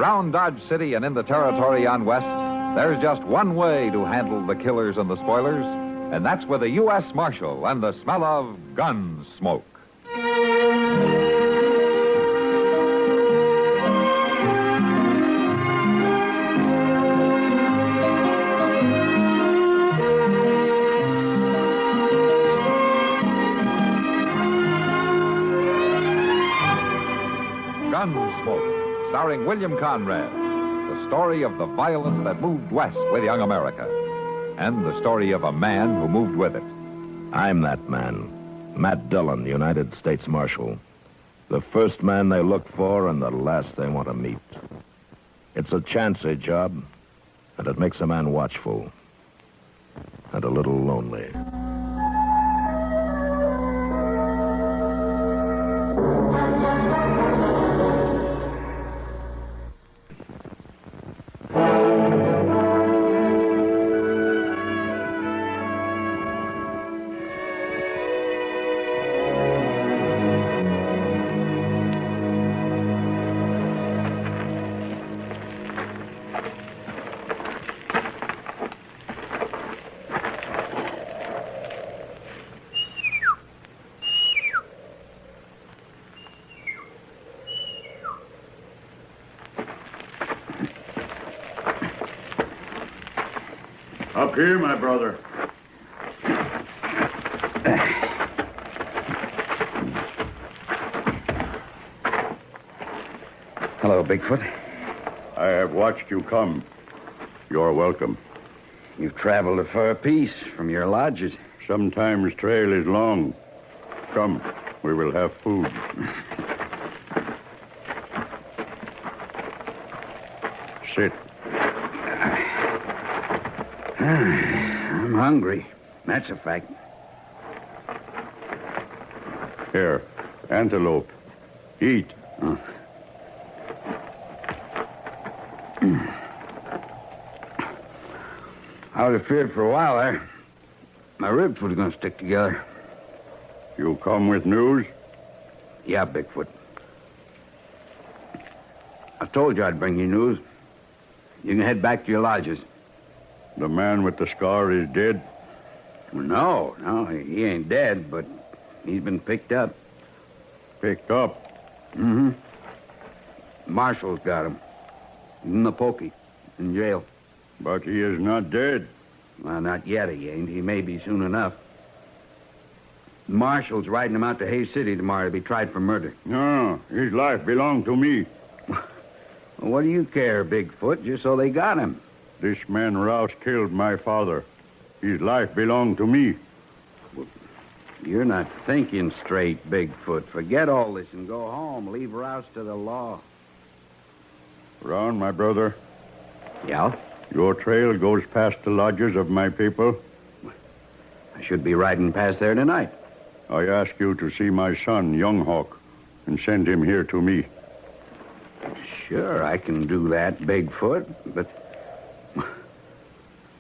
Around Dodge City and in the territory on West, there's just one way to handle the killers and the spoilers, and that's with a U.S. Marshal and the smell of gun smoke. Gunsmoke, starring William Conrad. The story of the violence that moved west with young America. And the story of a man who moved with it. I'm that man. Matt Dillon, United States Marshal. The first man they look for and the last they want to meet. It's a chancy job, and it makes a man watchful. And a little lonely. Up here, my brother. Hello, Bigfoot. I have watched you come. You're welcome. You've traveled a far piece from your lodges. Sometimes trail is long. Come, we will have food. Sit. I'm hungry. That's a fact. Here, antelope. Eat. I was afraid for a while there. My ribs was going to stick together. You come with news? Yeah, Bigfoot. I told you I'd bring you news. You can head back to your lodges. The man with the scar is dead? Well, no, he ain't dead, but he's been picked up. Picked up? Mm-hmm. Marshal's got him. He's in the pokey, in jail. But he is not dead. Well, not yet he ain't. He may be soon enough. Marshal's riding him out to Hayes City tomorrow to be tried for murder. No, his life belonged to me. Well, what do you care, Bigfoot, just so they got him? This man Rouse killed my father. His life belonged to me. Well, you're not thinking straight, Bigfoot. Forget all this and go home. Leave Rouse to the law. Ron, my brother. Yeah? Your trail goes past the lodges of my people. I should be riding past there tonight. I ask you to see my son, Young Hawk, and send him here to me. Sure, I can do that, Bigfoot, but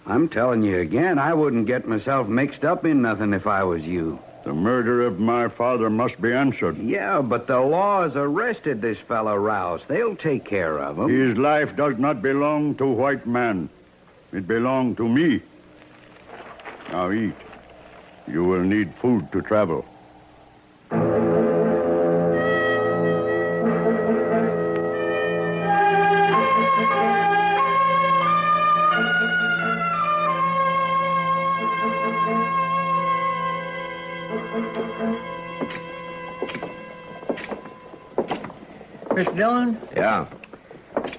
I'm telling you again, I wouldn't get myself mixed up in nothing if I was you. The murder of my father must be answered. Yeah, but the law has arrested this fellow Rouse. They'll take care of him. His life does not belong to white man. It belongs to me. Now eat. You will need food to travel. Mr. Dillon, Yeah?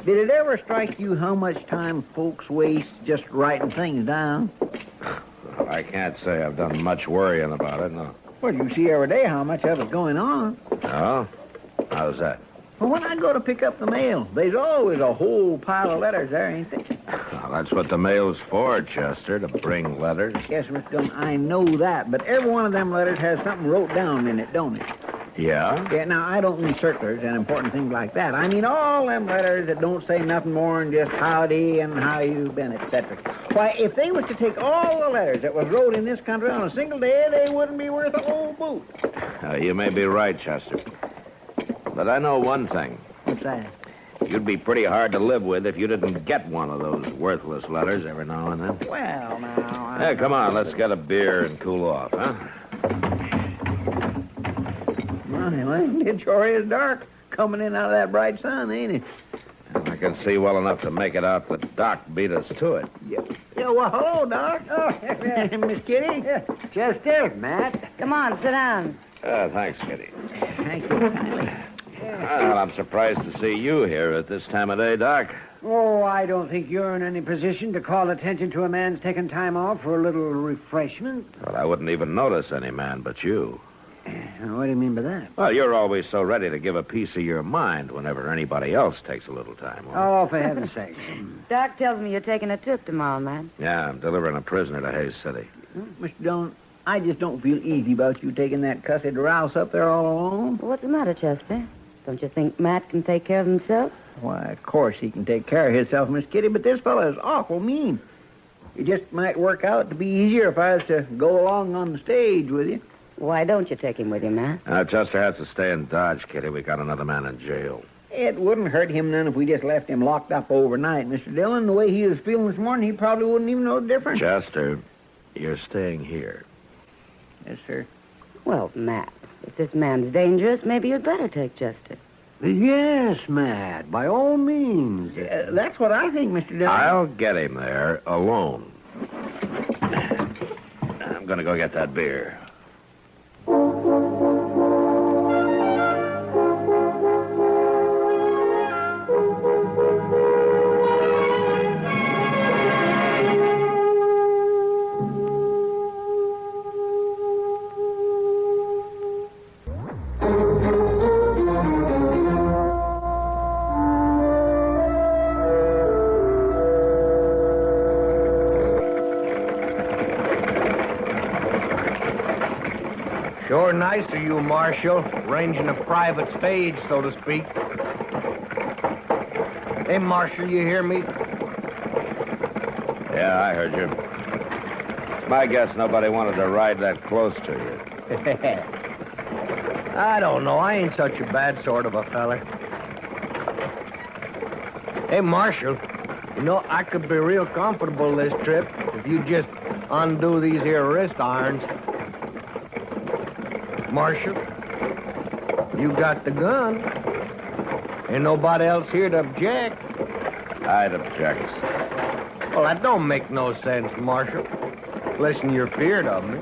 did it ever strike you how much time folks waste just writing things down? Well, I can't say I've done much worrying about it, no. Well, you see every day how much of it's going on. Oh? How's that? Well, when I go to pick up the mail, there's always a whole pile of letters there, ain't there? Well, that's what the mail's for, Chester, to bring letters. Yes, Mr. Dillon, I know that, but every one of them letters has something wrote down in it, don't it? Yeah? Yeah, now, I don't mean circulars and important things like that. I mean all them letters that don't say nothing more than just howdy and how you been, etc. Why, if they was to take all the letters that was wrote in this country on a single day, they wouldn't be worth a whole boot. You may be right, Chester. But I know one thing. What's that? You'd be pretty hard to live with if you didn't get one of those worthless letters every now and then. Well, now... Hey, come on, let's get a beer and cool off, huh? Well, it sure is dark coming in out of that bright sun, ain't it? I can see well enough to make it out that Doc beat us to it. Yeah, well, hello, Doc. Oh, Miss Kitty. Chester, Matt. Come on, sit down. Thanks, Kitty. Thank you kindly. Well, I'm surprised to see you here at this time of day, Doc. Oh, I don't think you're in any position to call attention to a man's taking time off for a little refreshment. Well, I wouldn't even notice any man but you. What do you mean by that? Well, you're always so ready to give a piece of your mind whenever anybody else takes a little time off. Oh, for heaven's sake. Doc tells me you're taking a trip tomorrow, man. Yeah, I'm delivering a prisoner to Hayes City. Mr. Dillon, I just don't feel easy about you taking that cussed rouse up there all alone. What's the matter, Chester? Don't you think Matt can take care of himself? Why, of course he can take care of himself, Miss Kitty, but this fellow is awful mean. It just might work out to be easier if I was to go along on the stage with you. Why don't you take him with you, Matt? Chester has to stay in Dodge, Kitty. We got another man in jail. It wouldn't hurt him none if we just left him locked up overnight, Mr. Dillon. The way he was feeling this morning, he probably wouldn't even know the difference. Chester, you're staying here. Yes, sir. Well, Matt, if this man's dangerous, maybe you'd better take Chester. Yes, Matt, by all means. That's what I think, Mr. Dillon. I'll get him there alone. I'm going to go get that beer. Sure nice of you, Marshal, arranging a private stage, so to speak. Hey, Marshal, you hear me? Yeah, I heard you. It's my guess nobody wanted to ride that close to you. I don't know. I ain't such a bad sort of a feller. Hey, Marshal, you know, I could be real comfortable this trip if you just undo these here wrist irons. Marshal, you got the gun. Ain't nobody else here to object. I'd object. Well, that don't make no sense, Marshal. Listen, you're feared of me.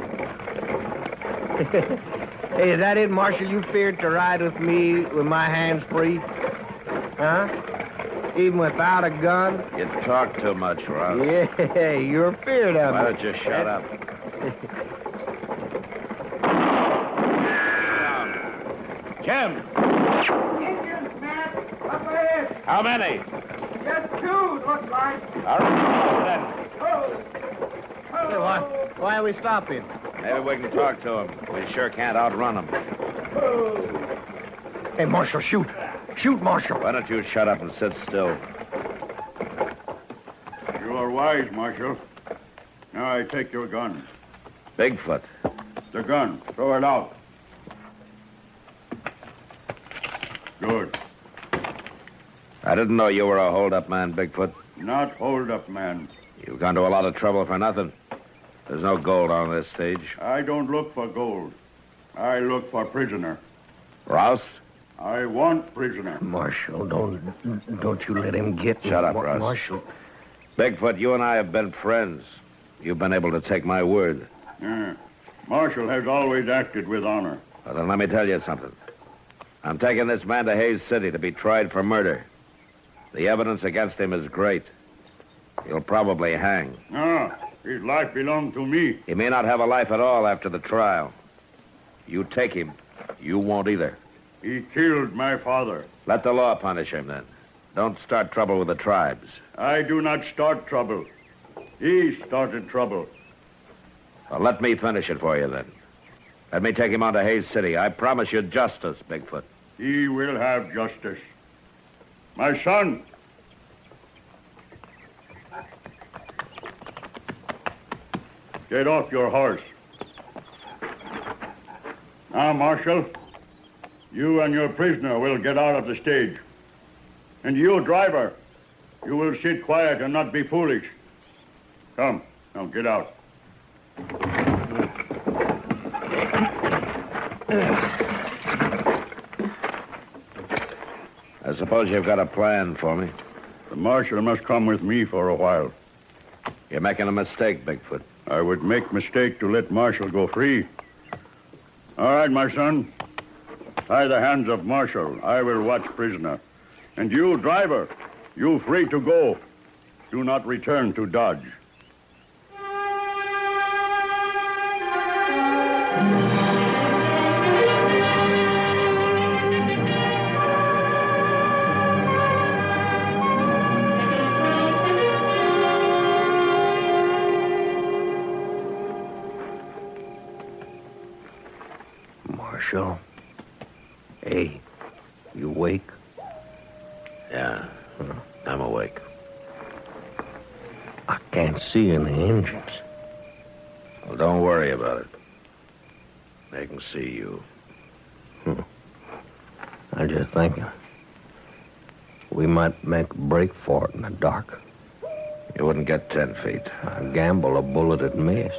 Hey, is that it, Marshal? You feared to ride with me with my hands free? Huh? Even without a gun? You talk too much, Ross. Yeah, you're feared of me. Why don't you shut up? Jim! Indians, Matt, up ahead. How many? Just two, looks like. All right, Hey, why are we stopping? then. Maybe we can talk to him. We sure can't outrun him. Hey, Marshal, shoot. Shoot, Marshal. Why don't you shut up and sit still? You are wise, Marshal. Now I take your gun. Bigfoot. The gun. Throw it out. Good. I didn't know you were a hold-up man, Bigfoot. Not hold up, man. You've gone to a lot of trouble for nothing. There's no gold on this stage. I don't look for gold. I look for prisoner. Rouse? I want prisoner. Marshal, don't you let him get me. Shut up, Russ. Marshal. Bigfoot, you and I have been friends. You've been able to take my word. Marshal has always acted with honor. Well, then let me tell you something. I'm taking this man to Hayes City to be tried for murder. The evidence against him is great. He'll probably hang. His life belonged to me. He may not have a life at all after the trial. You take him, you won't either. He killed my father. Let the law punish him, then. Don't start trouble with the tribes. I do not start trouble. He started trouble. Well, let me finish it for you, then. Let me take him on to Hayes City. I promise you justice, Bigfoot. He will have justice. My son. Get off your horse. Now, Marshal, you and your prisoner will get out of the stage. And you, driver, you will sit quiet and not be foolish. Come, now get out. I suppose you've got a plan for me. The marshal must come with me for a while. You're making a mistake, Bigfoot. I would make mistake to let Marshal go free. All right, my son. Tie the hands of Marshal. I will watch prisoner. And you, driver, you free to go. Do not return to Dodge. Marshal. Hey, you awake? Yeah, I'm awake. I can't see any engines. Well, don't worry about it. They can see you. I'm just thinking. We might make a break for it in the dark. You wouldn't get 10 feet. I gamble a bullet would miss.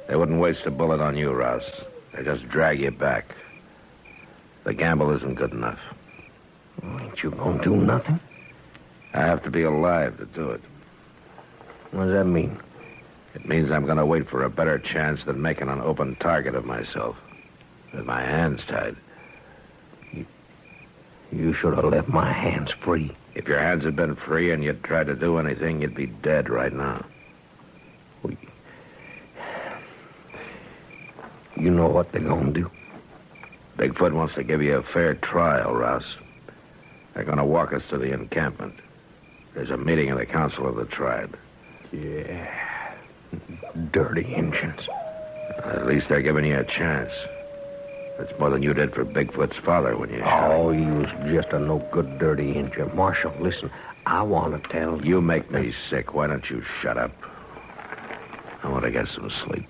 They wouldn't waste a bullet on you, Rouse. They just drag you back. The gamble isn't good enough. Ain't you gonna do nothing? I have to be alive to do it. What does that mean? It means I'm going to wait for a better chance than making an open target of myself. With my hands tied. You should have left my hands free. If your hands had been free and you'd tried to do anything, you'd be dead right now. You know what they're gonna do? Bigfoot wants to give you a fair trial, Rouse. They're going to walk us to the encampment. There's a meeting of the council of the tribe. Yeah. Dirty Injuns. At least they're giving you a chance. That's more than you did for Bigfoot's father when you shot him. Oh, he was just a no-good dirty Injun. Marshal, listen, I want to tell you. You make me sick. Why don't you shut up? I want to get some sleep.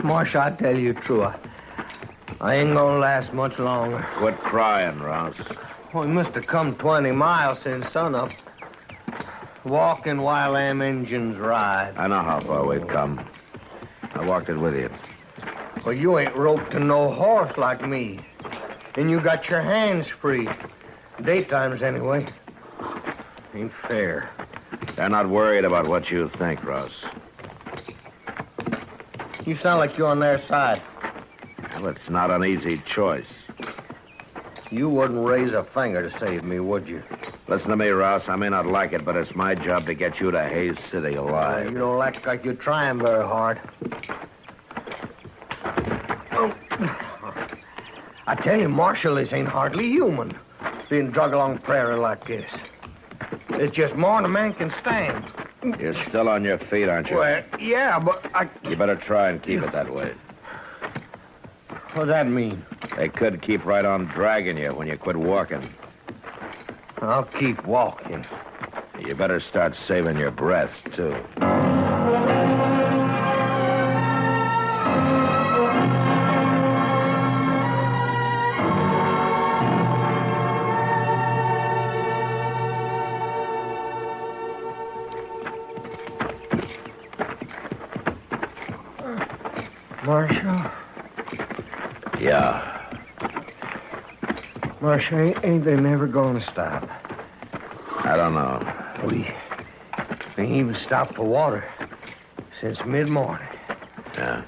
Marshal, I tell you true. I ain't gonna last much longer. Quit crying, Rouse. We must have come 20 miles since sunup. Walking while them engines ride. I know how far we've come. I walked it with you. Well, you ain't roped to no horse like me. And you got your hands free. Daytimes, anyway. Ain't fair. They're not worried about what you think, Rouse. You sound like you're on their side. Well, it's not an easy choice. You wouldn't raise a finger to save me, would you? Listen to me, Rouse. I may not like it, but it's my job to get you to Hays City alive. You don't act like you're trying very hard. Oh. I tell you, Marshal, this ain't hardly human, being drug along prairie like this. It's just more than a man can stand. You're still on your feet, aren't you? Well, yeah, but You better try and keep it that way. What's that mean? They could keep right on dragging you when you quit walking. I'll keep walking. You better start saving your breath, too. Marshal? Yeah. Marshal, ain't they never gonna stop? I don't know. We ain't even stopped for water since mid-morning. Yeah.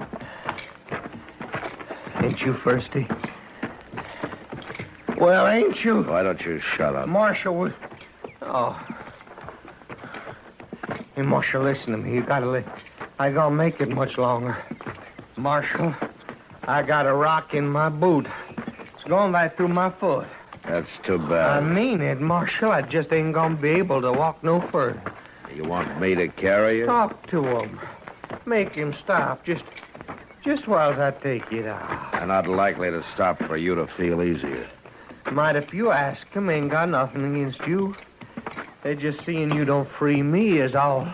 Ain't you thirsty? Well, ain't you? Why don't you shut up? Marshal, Oh. Hey, Marshal, listen to me. You gotta I ain't gonna make it much longer. Marshal, I got a rock in my boot. It's going right through my foot. That's too bad. I mean it, Marshal. I just ain't gonna be able to walk no further. You want me to carry you? Talk to him. Make him stop. Just while I take it out. They're not likely to stop for you to feel easier. Might if you ask him, ain't got nothing against you. They're just seeing you don't free me is all.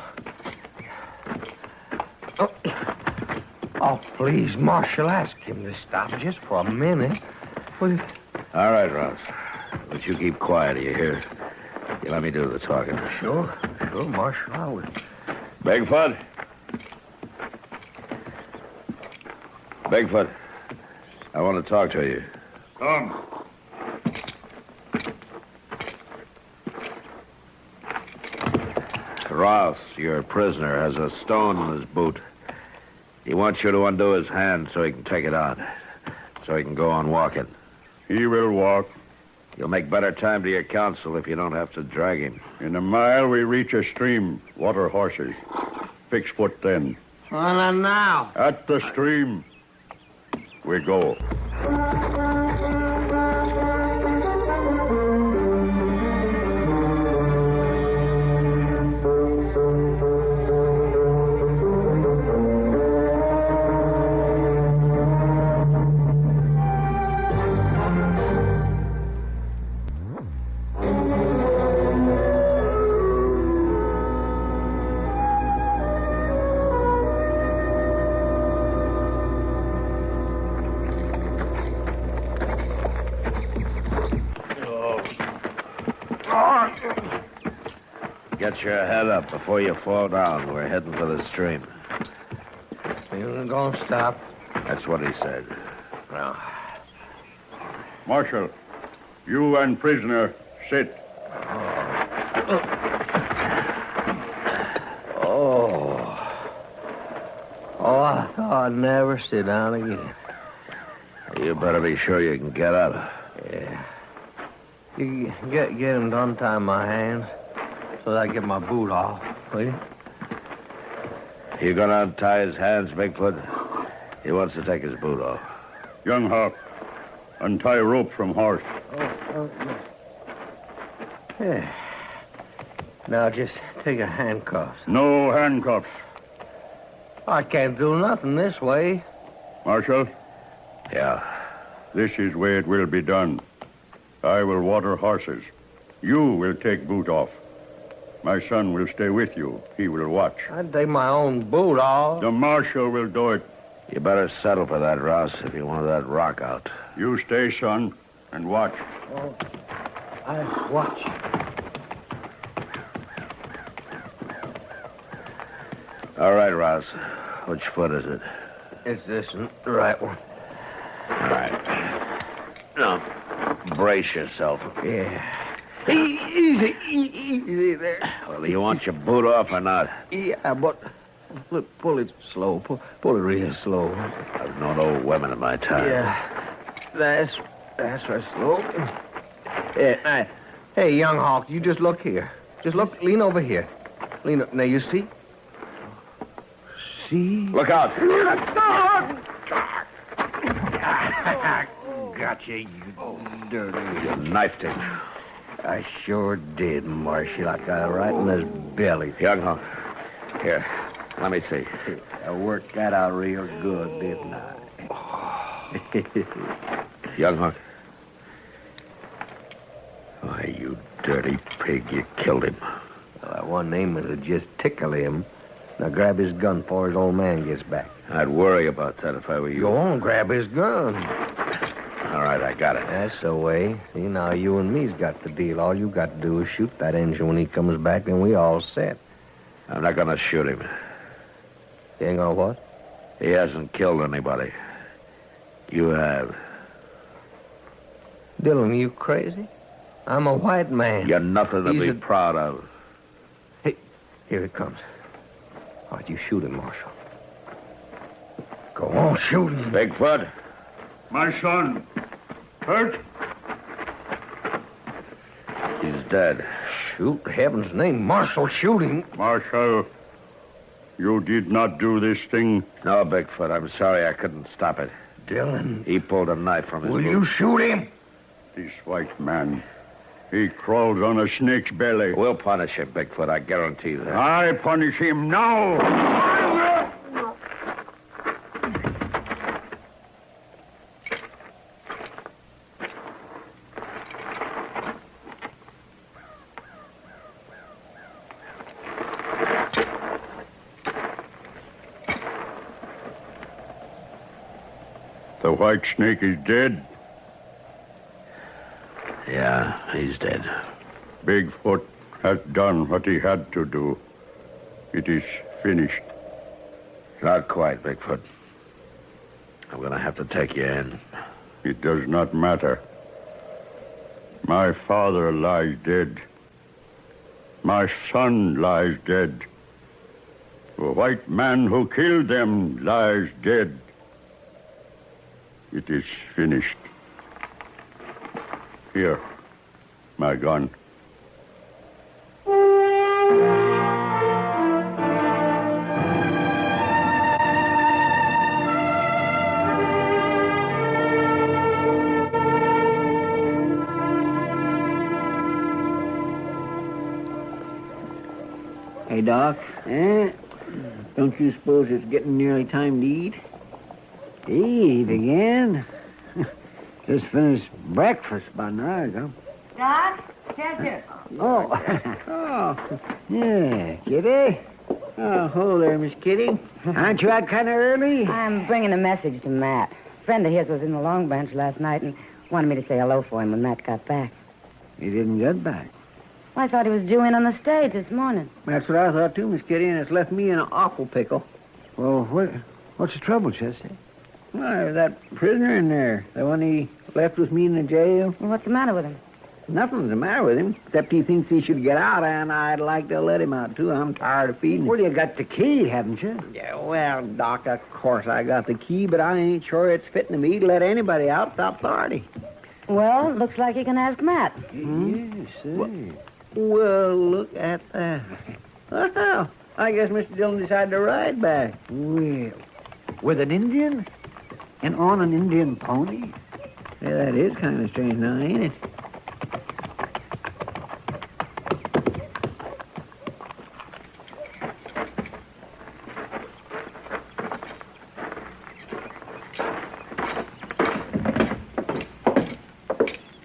Oh, please, Marshal, ask him to stop just for a minute. Will... All right, Ross. But you keep quiet, you hear? You let me do the talking. Sure, Marshal, I will. Bigfoot? Bigfoot, I want to talk to you. Come. Ross, your prisoner, has a stone in his boot. He wants you to undo his hand so he can take it out. So he can go on walking. He will walk. You'll make better time to your counsel if you don't have to drag him. In a mile, we reach a stream. Water horses. Fix foot then. Well, now. At the stream, we go. Get your head up before you fall down. We're heading for the stream. You ain't gonna stop. That's what he said. No. Marshal, you and prisoner, sit. Oh, I thought I'd never sit down again. You better be sure you can get up. Yeah. You get him to untie my hands so that I get my boot off, will you? You gonna untie his hands, Bigfoot? He wants to take his boot off. Young Hawk, untie rope from horse. Yeah. Now just take a handcuffs. No handcuffs. I can't do nothing this way. Marshal, Yeah. this is way it will be done. I will water horses. You will take boot off. My son will stay with you. He will watch. I'd take my own boot off. The marshal will do it. You better settle for that, Ross, if you want that rock out. You stay, son, and watch. I watch. All right, Ross. Which foot is it? It's this one, the right one. All right. Now, brace yourself. Yeah. Easy there. Well, do you want your boot off or not? Yeah, but pull it slow. Pull it real slow. I've known old women in my time. Yeah. That's right, slow. Yeah, hey, young Hawk, you just look here. Just look, lean over here. Lean up. Now, you see? See? Look out. Gotcha, you dirty. You knifed him. I sure did, Marshal. I got it right in his belly. Young Hawk. Here, let me see. I worked that out real good, didn't I? Young Hawk. Why, you dirty pig, you killed him. Well, that one name would just tickle him. Now grab his gun before his old man gets back. I'd worry about that if I were you. Go on, grab his gun. All right, I got it. That's the way. See, now you and me's got the deal. All you got to do is shoot that engine when he comes back, and we all set. I'm not going to shoot him. You ain't gonna what? He hasn't killed anybody. You have. Dillon, you crazy? I'm a white man. You're nothing to He's be a- proud of. Hey, here it comes. All right, you shoot him, Marshal. Go on, shoot him. Bigfoot. My son, hurt? He's dead. Shoot, heaven's name, Marshal, shoot him. Marshal, you did not do this thing. No, Bigfoot, I'm sorry I couldn't stop it. Dillon, He pulled a knife from his will boot. you shoot him? This white man, He crawls on a snake's belly. We'll punish him, Bigfoot. I guarantee that. I punish him now. The white snake is dead. Yeah, he's dead. Bigfoot has done what he had to do. It is finished. Not quite, Bigfoot. I'm going to have to take you in. It does not matter. My father lies dead. My son lies dead. The white man who killed them lies dead. It is finished. Here, my gun. Hey, Doc. Don't you suppose it's getting nearly time to eat? Eat again? Just finished breakfast about an hour ago. Doc, Chester. Oh. Yeah, Kitty. Oh, hello there, Miss Kitty. Aren't you out kind of early? I'm bringing a message to Matt. A friend of his was in the Long Branch last night and wanted me to say hello for him when Matt got back. He didn't get back. I thought he was due in on the stage this morning. That's what I thought, too, Miss Kitty, and it's left me in an awful pickle. Well, what's the trouble, Chester? Why, that prisoner in there, the one he left with me in the jail. Well, what's the matter with him? Nothing's the matter with him, except he thinks he should get out, and I'd like to let him out, too. I'm tired of feeding him. Well, you got the key, haven't you? Yeah, well, Doc, of course I got the key, but I ain't sure it's fitting to me to let anybody out without authority. Well, looks like you can ask Matt. Yes, sir. Well, look at that. Well, I guess Mr. Dillon decided to ride back. Well, with an Indian? And on an Indian pony? Yeah, that is kind of strange now, ain't it?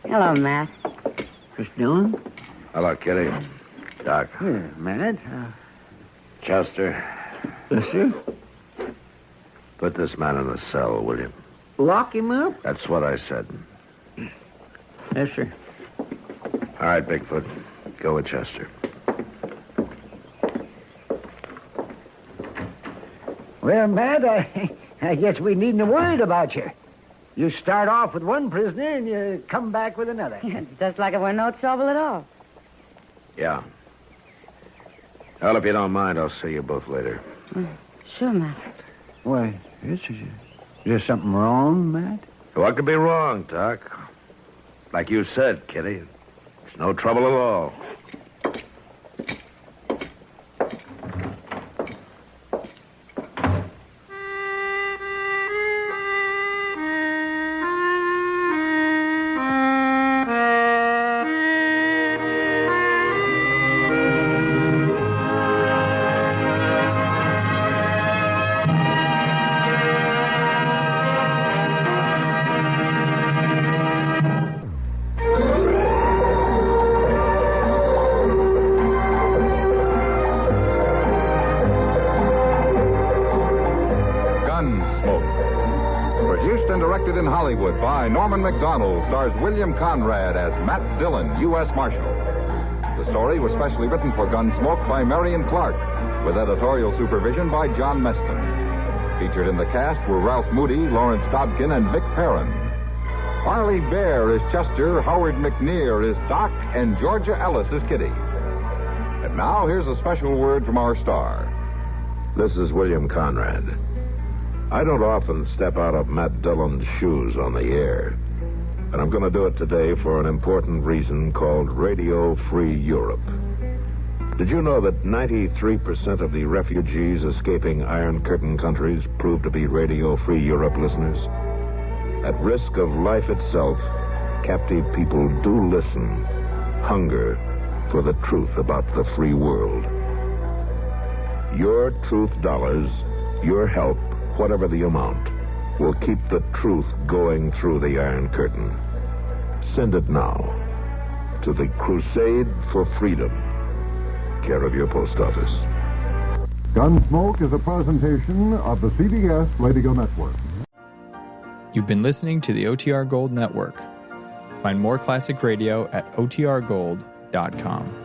Hello, Matt. Mr. Dillon? Hello, Kitty. Doc. Yeah, Matt. Chester, Yes, sir. put this man in the cell, will you? Lock him up? That's what I said. Yes, sir. All right, Bigfoot. Go with Chester. Well, Matt, I guess we needn't have worried about you. You start off with one prisoner and you come back with another. Just like it were no trouble at all. Yeah. Well, if you don't mind, I'll see you both later. Sure, Matt. Why, is there something wrong, Matt? What could be wrong, Doc? Like you said, Kitty, it's no trouble at all. In Hollywood by Norman Macdonald, stars William Conrad as Matt Dillon, U.S. Marshal. The story was specially written for Gunsmoke by Marion Clark, with editorial supervision by John Meston. Featured in the cast were Ralph Moody, Lawrence Dobkin, and Vic Perrin. Harley Bear is Chester, Howard McNear is Doc, and Georgia Ellis is Kitty. And now here's a special word from our star. This is William Conrad. I don't often step out of Matt Dillon's shoes on the air, and I'm going to do it today for an important reason called Radio Free Europe. Did you know that 93% of the refugees escaping Iron Curtain countries prove to be Radio Free Europe listeners? At risk of life itself, captive people do listen hunger for the truth about the free world. Your truth dollars, your help, whatever the amount, will keep the truth going through the Iron Curtain. Send it now to the Crusade for Freedom, care of your post office. Gunsmoke is a presentation of the CBS Radio Network. You've been listening to the OTR Gold Network. Find more classic radio at otrgold.com.